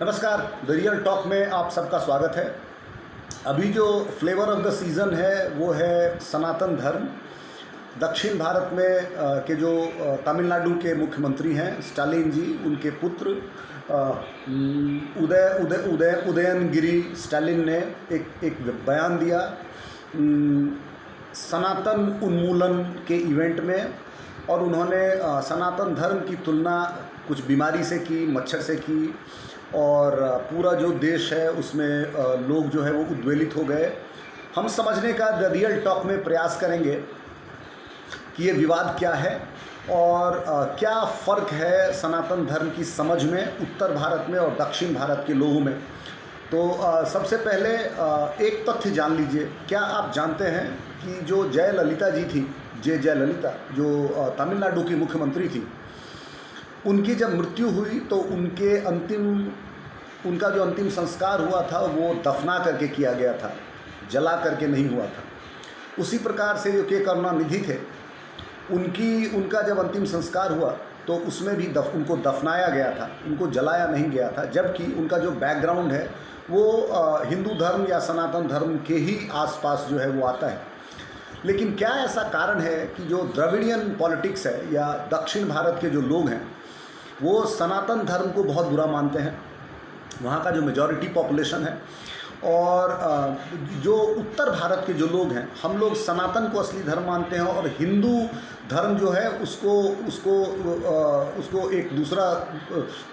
नमस्कार, the real talk में आप सबका स्वागत है। अभी जो फ्लेवर ऑफ द सीज़न है वो है सनातन धर्म। दक्षिण भारत में के जो तमिलनाडु के मुख्यमंत्री हैं स्टालिन जी, उनके पुत्र उदयनगिरी स्टालिन ने एक बयान दिया सनातन उन्मूलन के इवेंट में, और उन्होंने सनातन धर्म की तुलना कुछ बीमारी से की, मच्छर से की, और पूरा जो देश है उसमें लोग जो है वो उद्वेलित हो गए। हम समझने का द रियल टॉक में प्रयास करेंगे कि ये विवाद क्या है और क्या फ़र्क है सनातन धर्म की समझ में उत्तर भारत में और दक्षिण भारत के लोगों में। तो सबसे पहले एक तथ्य जान लीजिए। क्या आप जानते हैं कि जो जयललिता जी थी, जयललिता जो तमिलनाडु की मुख्यमंत्री थी, उनकी जब मृत्यु हुई तो उनका जो अंतिम संस्कार हुआ था वो दफना करके किया गया था, जला करके नहीं हुआ था। उसी प्रकार से जो के करुणानिधि थे, उनका जब अंतिम संस्कार हुआ तो उसमें भी उनको दफनाया गया था, उनको जलाया नहीं गया था, जबकि उनका जो बैकग्राउंड है वो हिंदू धर्म या सनातन धर्म के ही आसपास जो है वो आता है। लेकिन क्या ऐसा कारण है कि जो द्रविडियन पॉलिटिक्स है या दक्षिण भारत के जो लोग हैं वो सनातन धर्म को बहुत बुरा मानते हैं, वहाँ का जो मेजॉरिटी पॉपुलेशन है, और जो उत्तर भारत के जो लोग हैं, हम लोग सनातन को असली धर्म मानते हैं और हिंदू धर्म जो है उसको एक दूसरा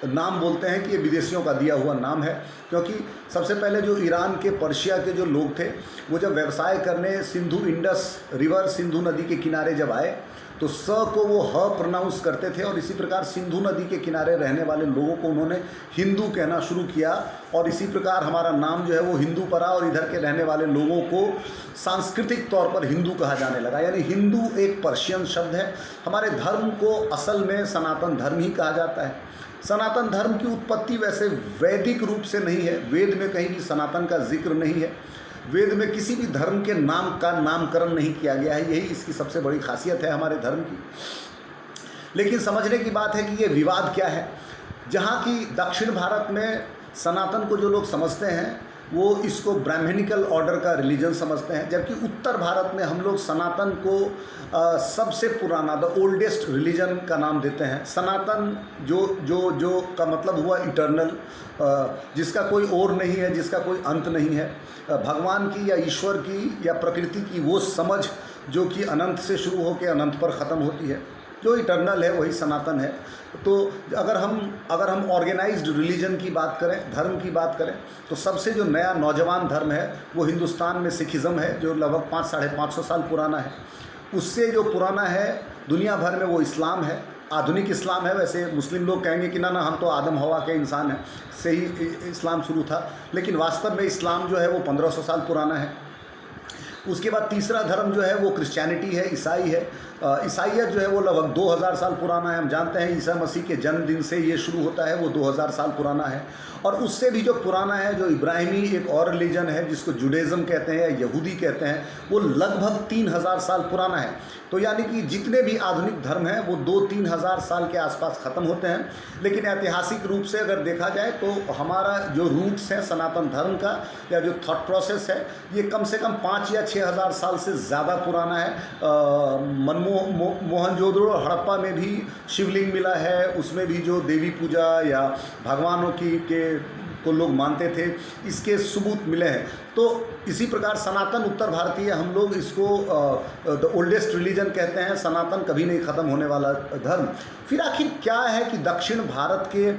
नाम बोलते हैं कि ये विदेशियों का दिया हुआ नाम है। क्योंकि सबसे पहले जो ईरान के, पर्शिया के जो लोग थे, वो जब व्यवसाय करने सिंधु इंडस रिवर, सिंधु नदी के किनारे जब आए तो स को वो ह प्रोनाउंस करते थे, और इसी प्रकार सिंधु नदी के किनारे रहने वाले लोगों को उन्होंने हिंदू कहना शुरू किया, और इसी प्रकार हमारा नाम जो है वो हिंदू पड़ा, और इधर के रहने वाले लोगों को सांस्कृतिक तौर पर हिंदू कहा जाने लगा। यानी हिंदू एक पर्शियन शब्द है। हमारे धर्म को असल में सनातन धर्म ही कहा जाता है। सनातन धर्म की उत्पत्ति वैसे वैदिक रूप से नहीं है, वेद में कहीं भी सनातन का जिक्र नहीं है, वेद में किसी भी धर्म के नाम का नामकरण नहीं किया गया है। यही इसकी सबसे बड़ी खासियत है हमारे धर्म की। लेकिन समझने की बात है कि ये विवाद क्या है। जहाँ की दक्षिण भारत में सनातन को जो लोग समझते हैं वो इसको ब्राह्मणिकल ऑर्डर का रिलीजन समझते हैं, जबकि उत्तर भारत में हम लोग सनातन को सबसे पुराना, द ओल्डेस्ट रिलीजन का नाम देते हैं। सनातन जो का मतलब हुआ इटर्नल, जिसका कोई और नहीं है, जिसका कोई अंत नहीं है। भगवान की या ईश्वर की या प्रकृति की वो समझ जो कि अनंत से शुरू होकर अनंत पर ख़त्म होती है, जो इटर्नल है वही सनातन है। तो अगर हम ऑर्गेनाइज्ड रिलीजन की बात करें, धर्म की बात करें, तो सबसे जो नया नौजवान धर्म है वो हिंदुस्तान में सिखिज़म है, जो लगभग 500-550 साल पुराना है। उससे जो पुराना है दुनिया भर में वो इस्लाम है, आधुनिक इस्लाम है। वैसे मुस्लिम लोग कहेंगे कि ना हम तो आदम हवा के इंसान हैं, से ही इस्लाम शुरू था, लेकिन वास्तव में इस्लाम जो है वो 1500 साल पुराना है। उसके बाद तीसरा धर्म जो है वो क्रिश्चियनिटी है, ईसाई है। ईसाइयत जो है वो लगभग 2000 साल पुराना है। हम जानते हैं ईसा मसीह के जन्मदिन से ये शुरू होता है, वो 2000 साल पुराना है। और उससे भी जो पुराना है, जो इब्राहिमी एक और रिलीजन है जिसको जुडाइज़्म कहते हैं या यहूदी कहते हैं, वो लगभग 3000 साल पुराना है। तो यानी कि जितने भी आधुनिक धर्म हैं वो 2-3 हज़ार साल के आसपास ख़त्म होते हैं। लेकिन ऐतिहासिक रूप से अगर देखा जाए तो हमारा जो रूट्स है सनातन धर्म का, या जो थॉट प्रोसेस है, ये कम से कम 5 या 6 हज़ार साल से ज़्यादा पुराना है। मोहनजोदड़ो और हड़प्पा में भी शिवलिंग मिला है, उसमें भी जो देवी पूजा या भगवानों को लोग मानते थे, इसके सबूत मिले हैं। तो इसी प्रकार सनातन उत्तर भारतीय, हम लोग इसको द ओल्डेस्ट रिलीजन कहते हैं। सनातन कभी नहीं ख़त्म होने वाला धर्म। फिर आखिर क्या है कि दक्षिण भारत के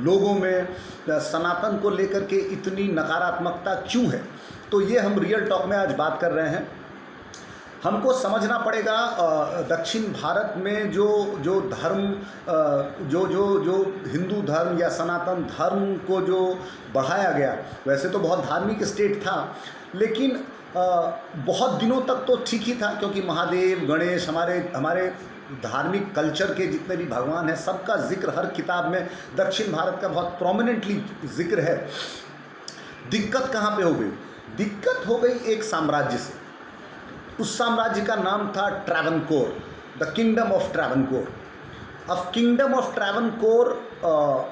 लोगों में सनातन को लेकर के इतनी नकारात्मकता क्यों है? तो ये हम रियल टॉक में आज बात कर रहे हैं। हमको समझना पड़ेगा दक्षिण भारत में जो धर्म, जो हिंदू धर्म या सनातन धर्म को जो बढ़ाया गया, वैसे तो बहुत धार्मिक स्टेट था, लेकिन बहुत दिनों तक तो ठीक ही था, क्योंकि महादेव, गणेश, हमारे धार्मिक कल्चर के जितने भी भगवान हैं सबका जिक्र हर किताब में दक्षिण भारत का बहुत प्रोमिनेंटली जिक्र है। दिक्कत कहाँ पे हो गई? दिक्कत हो गई एक साम्राज्य से। उस साम्राज्य का नाम था Travancore, the kingdom of Travancore. अब किंगडम ऑफ ट्रैवनकोर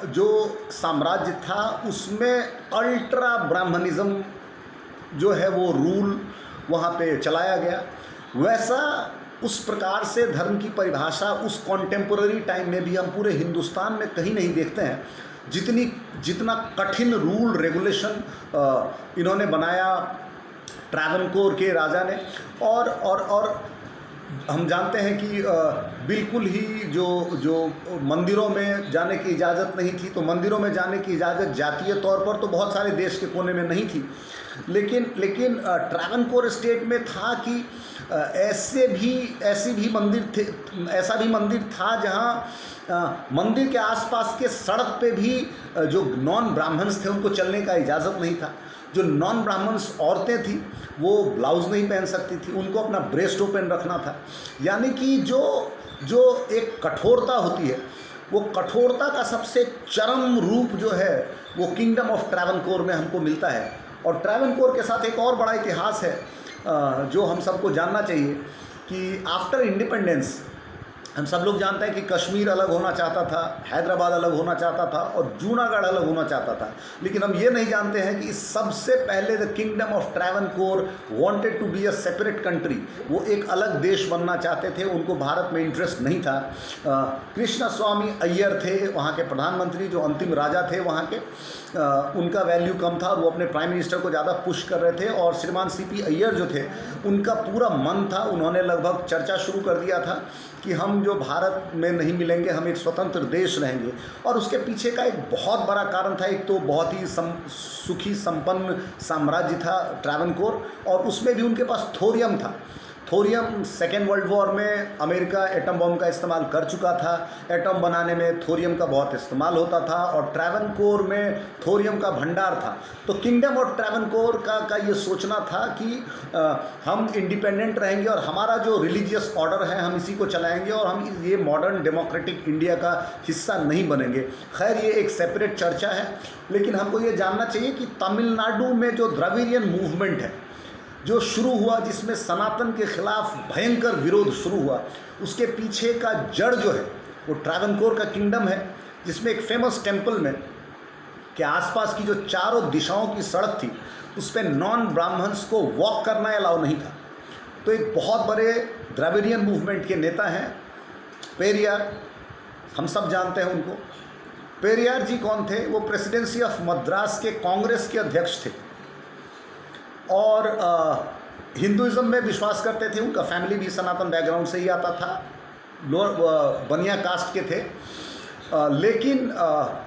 जो साम्राज्य था उसमें अल्ट्रा ब्राह्मणिज्म जो है वो रूल वहाँ पे चलाया गया। वैसा उस प्रकार से धर्म की परिभाषा उस कॉन्टेम्पोररी टाइम में भी हम पूरे हिंदुस्तान में कहीं नहीं देखते हैं। जितना कठिन रूल रेगुलेशन इन्होंने बनाया ट्रैवनकोर के राजा ने, और हम जानते हैं कि बिल्कुल ही जो मंदिरों में जाने की इजाज़त नहीं थी, तो मंदिरों में जाने की इजाज़त जातीय तौर पर तो बहुत सारे देश के कोने में नहीं थी, लेकिन ट्रैवनकोर स्टेट में था कि ऐसे भी मंदिर थे, ऐसा भी मंदिर था जहाँ मंदिर के आसपास के सड़क पे भी जो नॉन ब्राह्मण्स थे उनको चलने का इजाज़त नहीं था। जो नॉन ब्राह्मण्स औरतें थी वो ब्लाउज़ नहीं पहन सकती थी, उनको अपना ब्रेस्ट ओपन रखना था। यानी कि जो एक कठोरता होती है, वो कठोरता का सबसे चरम रूप जो है वो किंगडम ऑफ ट्रैवनकोर में हमको मिलता है। और ट्रैवनकोर के साथ एक और बड़ा इतिहास है जो हम सबको जानना चाहिए कि आफ्टर इंडिपेंडेंस हम सब लोग जानते हैं कि कश्मीर अलग होना चाहता था, हैदराबाद अलग होना चाहता था और जूनागढ़ अलग होना चाहता था, लेकिन हम ये नहीं जानते हैं कि सबसे पहले the kingdom of Travancore wanted to be a separate country. वो एक अलग देश बनना चाहते थे, उनको भारत में इंटरेस्ट नहीं था। कृष्ण स्वामी अय्यर थे वहाँ के प्रधानमंत्री, जो अंतिम राजा थे वहाँ के, उनका वैल्यू कम था और वो अपने प्राइम मिनिस्टर को ज़्यादा पुश कर रहे थे। और श्रीमान सीपी अय्यर जो थे उनका पूरा मन था, उन्होंने लगभग चर्चा शुरू कर दिया था कि हम जो भारत में नहीं मिलेंगे, हम एक स्वतंत्र देश रहेंगे। और उसके पीछे का एक बहुत बड़ा कारण था, एक तो बहुत ही सुखी संपन्न साम्राज्य था ट्रैवनकोर, और उसमें भी उनके पास थोरियम था। थोरियम सेकेंड वर्ल्ड वॉर में अमेरिका एटम बम का इस्तेमाल कर चुका था, एटम बनाने में थोरियम का बहुत इस्तेमाल होता था और ट्रैवनकोर में थोरियम का भंडार था। तो किंगडम ऑफ ट्रैवनकोर का ये सोचना था कि हम इंडिपेंडेंट रहेंगे और हमारा जो रिलीजियस ऑर्डर है हम इसी को चलाएंगे और हम ये मॉडर्न डेमोक्रेटिक इंडिया का हिस्सा नहीं बनेंगे। खैर ये एक सेपरेट चर्चा है, लेकिन हमको ये जानना चाहिए कि तमिलनाडु में जो द्रविडियन मूवमेंट है जो शुरू हुआ, जिसमें सनातन के खिलाफ भयंकर विरोध शुरू हुआ, उसके पीछे का जड़ जो है वो ट्रैवनकोर का किंगडम है, जिसमें एक फेमस टेम्पल में के आसपास की जो चारों दिशाओं की सड़क थी उस पर नॉन ब्राह्मण्स को वॉक करना अलाउ नहीं था। तो एक बहुत बड़े द्रविडियन मूवमेंट के नेता हैं पेरियार, हम सब जानते हैं उनको। पेरियार जी कौन थे? वो प्रेसिडेंसी ऑफ मद्रास के कांग्रेस के अध्यक्ष थे और हिंदुज़म में विश्वास करते थे। उनका फैमिली भी सनातन बैकग्राउंड से ही आता था, लोअर बनिया कास्ट के थे,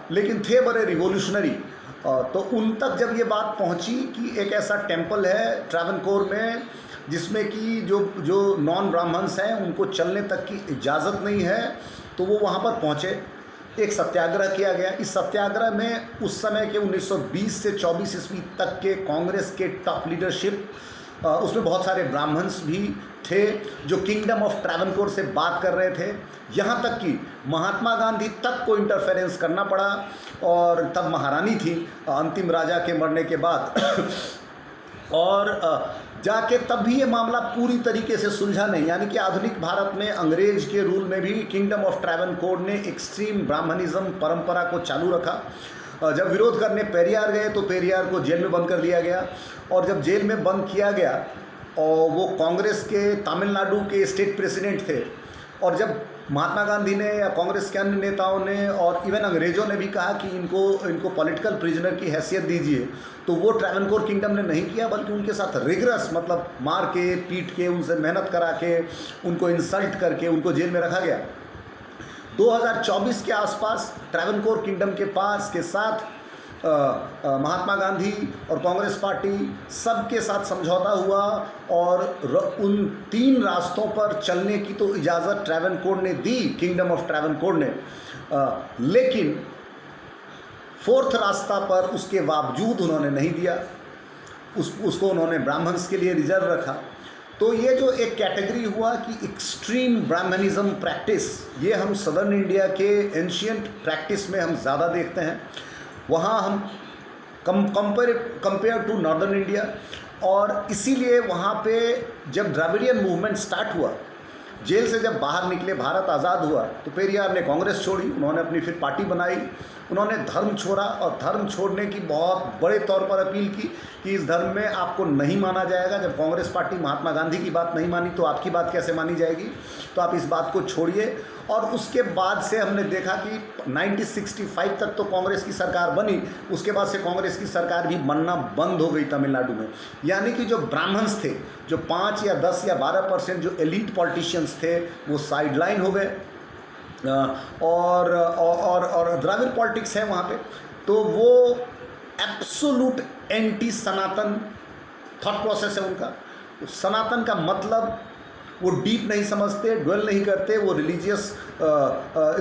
लेकिन थे बड़े रिवोल्यूशनरी। तो उन तक जब ये बात पहुंची कि एक ऐसा टेम्पल है ट्रैवनकोर में जिसमें कि जो नॉन ब्राह्मण्स हैं उनको चलने तक की इजाज़त नहीं है, तो वो वहाँ पर पहुँचे। एक सत्याग्रह किया गया। इस सत्याग्रह में उस समय के 1920 से 24 ईस्वी तक के कांग्रेस के टॉप लीडरशिप, उसमें बहुत सारे ब्राह्मण्स भी थे जो किंगडम ऑफ ट्रैवनकोर से बात कर रहे थे। यहाँ तक कि महात्मा गांधी तक को इंटरफेरेंस करना पड़ा, और तब महारानी थी अंतिम राजा के मरने के बाद और जाके तब भी ये मामला पूरी तरीके से सुलझा नहीं। यानी कि आधुनिक भारत में अंग्रेज के रूल में भी किंगडम ऑफ ट्रैवनकोर ने एक्सट्रीम ब्राह्मणिज्म परंपरा को चालू रखा। जब विरोध करने पेरियार गए तो पेरियार को जेल में बंद कर दिया गया, और जब जेल में बंद किया गया और वो कांग्रेस के तमिलनाडु के स्टेट प्रेसिडेंट थे, और जब महात्मा गांधी ने या कांग्रेस के अन्य नेताओं ने और इवन अंग्रेज़ों ने भी कहा कि इनको पॉलिटिकल प्रिजनर की हैसियत दीजिए, तो वो ट्रैवनकोर किंगडम ने नहीं किया, बल्कि उनके साथ रिगरस, मतलब मार के पीट के, उनसे मेहनत करा के, उनको इंसल्ट करके उनको जेल में रखा गया। 2024 के आसपास ट्रैवनकोर किंगडम के पास के साथ महात्मा गांधी और कांग्रेस पार्टी सबके साथ समझौता हुआ और उन 3 रास्तों पर चलने की तो इजाज़त ट्रैवनकोर ने दी, किंगडम ऑफ ट्रैवनकोर ने, लेकिन 4th रास्ता पर उसके बावजूद उन्होंने नहीं दिया, उसको उन्होंने ब्राह्मण्स के लिए रिजर्व रखा। तो ये जो एक कैटेगरी हुआ कि एक्सट्रीम ब्राह्मणिज्म प्रैक्टिस, ये हम सदर्न इंडिया के एंशियंट प्रैक्टिस में हम ज़्यादा देखते हैं। वहाँ हम कंपेयर टू नॉर्दर्न इंडिया, और इसीलिए वहाँ पे जब द्रविडियन मूवमेंट स्टार्ट हुआ, जेल से जब बाहर निकले, भारत आज़ाद हुआ, तो पेरियार ने कांग्रेस छोड़ी, उन्होंने अपनी फिर पार्टी बनाई, उन्होंने धर्म छोड़ा और धर्म छोड़ने की बहुत बड़े तौर पर अपील की कि इस धर्म में आपको नहीं माना जाएगा। जब कांग्रेस पार्टी महात्मा गांधी की बात नहीं मानी तो आपकी बात कैसे मानी जाएगी, तो आप इस बात को छोड़िए। और उसके बाद से हमने देखा कि 1965 तक तो कांग्रेस की सरकार बनी, उसके बाद से कांग्रेस की सरकार भी बनना बंद हो गई तमिलनाडु में। यानी कि जो ब्राह्मण्स थे, जो 5 या 10 या 12% जो एलीट पॉलिटिशियंस थे, वो साइडलाइन हो गए। और द्रविड़ पॉलिटिक्स है वहाँ पे, तो वो एब्सोल्यूट एंटी सनातन थॉट प्रोसेस है उनका। सनातन का मतलब वो डीप नहीं समझते, ड्वेल नहीं करते, वो रिलीजियस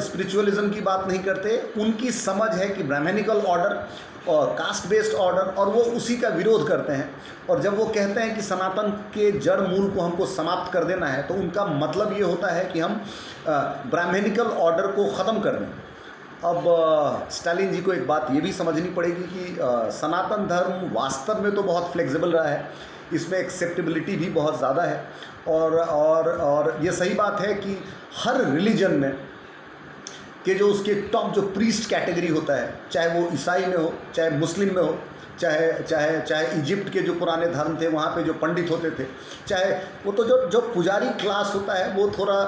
स्पिरिचुअलिज्म की बात नहीं करते। उनकी समझ है कि ब्राह्मणिकल ऑर्डर और कास्ट बेस्ड ऑर्डर, और वो उसी का विरोध करते हैं। और जब वो कहते हैं कि सनातन के जड़ मूल को हमको समाप्त कर देना है, तो उनका मतलब ये होता है कि हम ब्राह्मणिकल ऑर्डर को ख़त्म कर दें। अब स्टालिन जी को एक बात ये भी समझनी पड़ेगी कि सनातन धर्म वास्तव में तो बहुत फ्लेक्सिबल रहा है, इसमें एक्सेप्टेबिलिटी भी बहुत ज़्यादा है। और ये सही बात है कि हर रिलीजन में कि जो उसके टॉप जो प्रीस्ट कैटेगरी होता है, चाहे वो ईसाई में हो, चाहे मुस्लिम में हो, चाहे इजिप्ट के जो पुराने धर्म थे वहाँ पे जो पंडित होते थे, चाहे वो तो जो पुजारी क्लास होता है, वो थोड़ा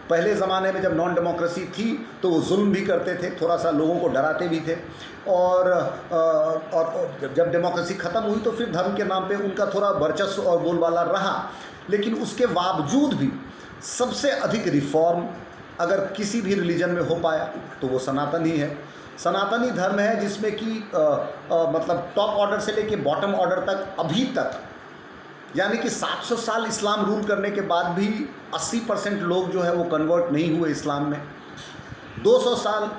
पहले ज़माने में जब नॉन डेमोक्रेसी थी तो वो जुल्म भी करते थे, थोड़ा सा लोगों को डराते भी थे। और जब डेमोक्रेसी ख़त्म हुई तो फिर धर्म के नाम पे उनका थोड़ा वर्चस्व और बोलबाला रहा। लेकिन उसके बावजूद भी सबसे अधिक रिफॉर्म अगर किसी भी रिलीजन में हो पाया तो वो सनातन ही है। सनातनी धर्म है जिसमें कि मतलब टॉप ऑर्डर से लेके बॉटम ऑर्डर तक अभी तक, यानी कि 700 साल इस्लाम रूल करने के बाद भी 80% लोग जो है वो कन्वर्ट नहीं हुए इस्लाम में। 200 साल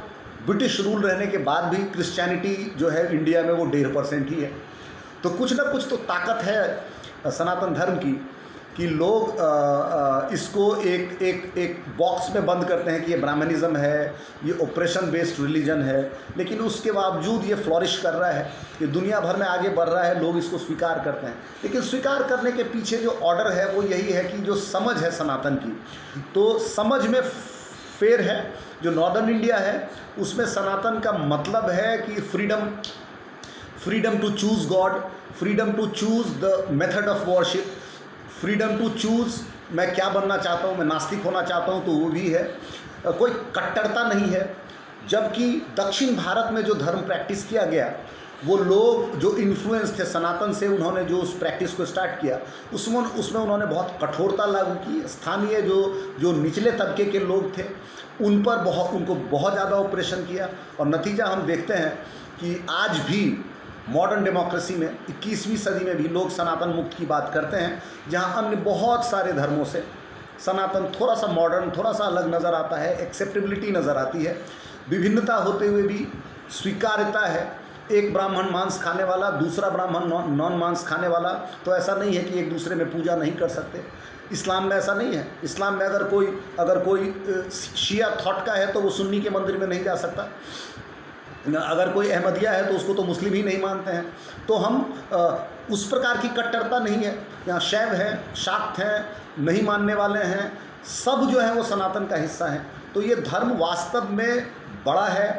ब्रिटिश रूल रहने के बाद भी क्रिश्चियनिटी जो है इंडिया में वो 1.5% ही है। तो कुछ ना कुछ तो ताकत है सनातन धर्म की कि लोग इसको एक बॉक्स में बंद करते हैं कि ये ब्राह्मणिज्म है, ये ऑपरेशन बेस्ड रिलीजन है, लेकिन उसके बावजूद ये फ्लॉरिश कर रहा है, ये दुनिया भर में आगे बढ़ रहा है, लोग इसको स्वीकार करते हैं। लेकिन स्वीकार करने के पीछे जो ऑर्डर है वो यही है कि जो समझ है सनातन की, तो समझ में फेर है। जो नॉर्दर्न इंडिया है उसमें सनातन का मतलब है कि freedom to choose God, freedom to choose the method of worship, freedom to choose मैं क्या बनना चाहता हूँ, मैं नास्तिक होना चाहता हूँ तो वो भी है, कोई कट्टरता नहीं है। जबकि दक्षिण भारत में जो धर्म प्रैक्टिस किया गया, वो लोग जो इन्फ्लुएंस थे सनातन से, उन्होंने जो उस प्रैक्टिस को स्टार्ट किया उसमें उन्होंने बहुत कठोरता लागू की। स्थानीय जो निचले तबके के लोग थे उनको बहुत ज़्यादा ऑपरेशन किया। और नतीजा हम देखते हैं कि आज भी मॉडर्न डेमोक्रेसी में 21वीं सदी में भी लोग सनातन मुक्त की बात करते हैं, जहां अन्य बहुत सारे धर्मों से सनातन थोड़ा सा मॉडर्न, थोड़ा सा अलग नज़र आता है, एक्सेप्टेबिलिटी नज़र आती है, विभिन्नता होते हुए भी स्वीकार्यता है। एक ब्राह्मण मांस खाने वाला, दूसरा ब्राह्मण नॉन मांस खाने वाला, तो ऐसा नहीं है कि एक दूसरे में पूजा नहीं कर सकते। इस्लाम में ऐसा नहीं है। इस्लाम में अगर कोई शिया थॉट का है तो वो सुन्नी के मंदिर में नहीं जा सकता, अगर कोई अहमदिया है तो उसको तो मुस्लिम ही नहीं मानते हैं। तो हम उस प्रकार की कट्टरता नहीं है। यहाँ शैव हैं, शाक्त हैं, नहीं मानने वाले हैं, सब जो है वो सनातन का हिस्सा हैं। तो ये धर्म वास्तव में बड़ा है,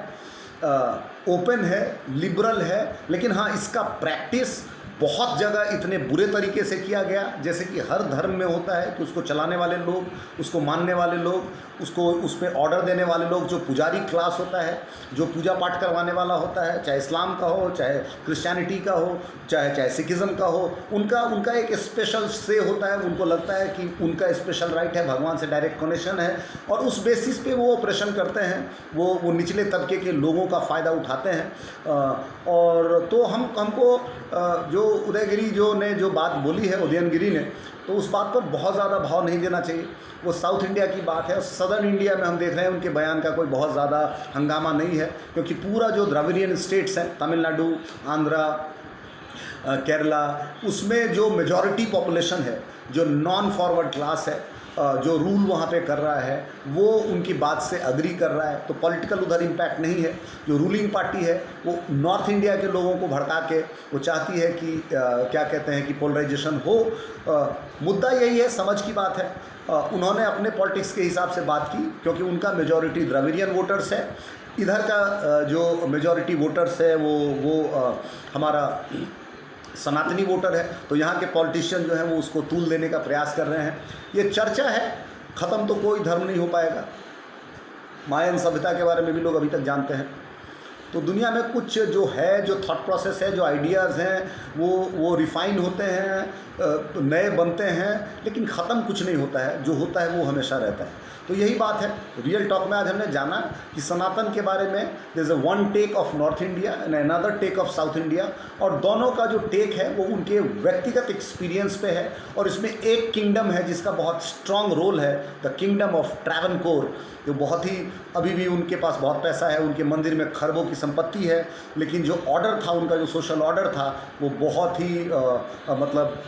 ओपन है, लिबरल है, लेकिन हाँ इसका प्रैक्टिस बहुत जगह इतने बुरे तरीके से किया गया, जैसे कि हर धर्म में होता है कि उसको चलाने वाले लोग, उसको मानने वाले लोग, उसको उसमें ऑर्डर देने वाले लोग, जो पुजारी क्लास होता है, जो पूजा पाठ करवाने वाला होता है, चाहे इस्लाम का हो, चाहे क्रिश्चियनिटी का हो, चाहे सिखिज़म का हो, उनका एक स्पेशल से होता है। उनको लगता है कि उनका स्पेशल राइट है, भगवान से डायरेक्ट कनेक्शन है, और उस बेसिस पे वो ऑपरेशन करते हैं, वो निचले तबके के लोगों का फ़ायदा उठाते हैं। और तो हमको जो उदयगिरी ने जो बात बोली है, उदयनगिरी ने, तो उस बात पर बहुत ज़्यादा भाव नहीं देना चाहिए। वो साउथ इंडिया की बात है, सदर्न इंडिया में हम देख रहे हैं उनके बयान का कोई बहुत ज़्यादा हंगामा नहीं है, क्योंकि पूरा जो द्रविडियन स्टेट्स हैं, तमिलनाडु, आंध्रा, केरला, उसमें जो मेजॉरिटी पॉपुलेशन है, जो नॉन फॉरवर्ड क्लास है, जो रूल वहाँ पे कर रहा है वो उनकी बात से अग्री कर रहा है, तो पॉलिटिकल उधर इम्पैक्ट नहीं है। जो रूलिंग पार्टी है वो नॉर्थ इंडिया के लोगों को भड़का के वो चाहती है कि क्या कहते हैं कि पोलराइजेशन हो। मुद्दा यही है, समझ की बात है। उन्होंने अपने पॉलिटिक्स के हिसाब से बात की, क्योंकि उनका मेजॉरिटी द्रविडियन वोटर्स है। इधर का जो मेजॉरिटी वोटर्स है वो हमारा सनातनी वोटर है। तो यहाँ के पॉलिटिशियन जो हैं वो उसको तूल देने का प्रयास कर रहे हैं। ये चर्चा है, ख़त्म तो कोई धर्म नहीं हो पाएगा। मायन सभ्यता के बारे में भी लोग अभी तक जानते हैं। तो दुनिया में कुछ जो है, जो थॉट प्रोसेस है, जो आइडियाज़ हैं वो रिफ़ाइन होते हैं, नए बनते हैं, लेकिन ख़त्म कुछ नहीं होता है। जो होता है वो हमेशा रहता है। तो यही बात है। रियल टॉक में आज हमने जाना कि सनातन के बारे में there is a one take of North India and another take of South India, और दोनों का जो टेक है वो उनके व्यक्तिगत एक्सपीरियंस पे है। और इसमें एक किंगडम है जिसका बहुत स्ट्रॉन्ग रोल है, द किंगडम ऑफ ट्रैवनकोर, जो बहुत ही अभी भी उनके पास बहुत पैसा है, उनके मंदिर में खरबों की संपत्ति है, लेकिन जो ऑर्डर था उनका, जो सोशल ऑर्डर था, वो बहुत ही मतलब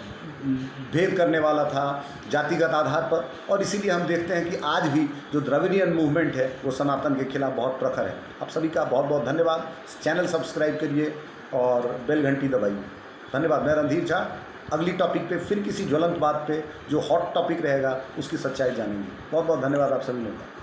भेद करने वाला था जातिगत आधार पर। और इसीलिए हम देखते हैं कि आज भी जो द्रविडियन मूवमेंट है वो सनातन के खिलाफ बहुत प्रखर है। आप सभी का बहुत बहुत धन्यवाद। चैनल सब्सक्राइब करिए और बेल घंटी दबाइए। धन्यवाद। मैं रणधीर झा। अगली टॉपिक पे फिर किसी ज्वलंत बात पे, जो हॉट टॉपिक रहेगा, उसकी सच्चाई जानेंगे। बहुत बहुत धन्यवाद आप सभी लोगों का।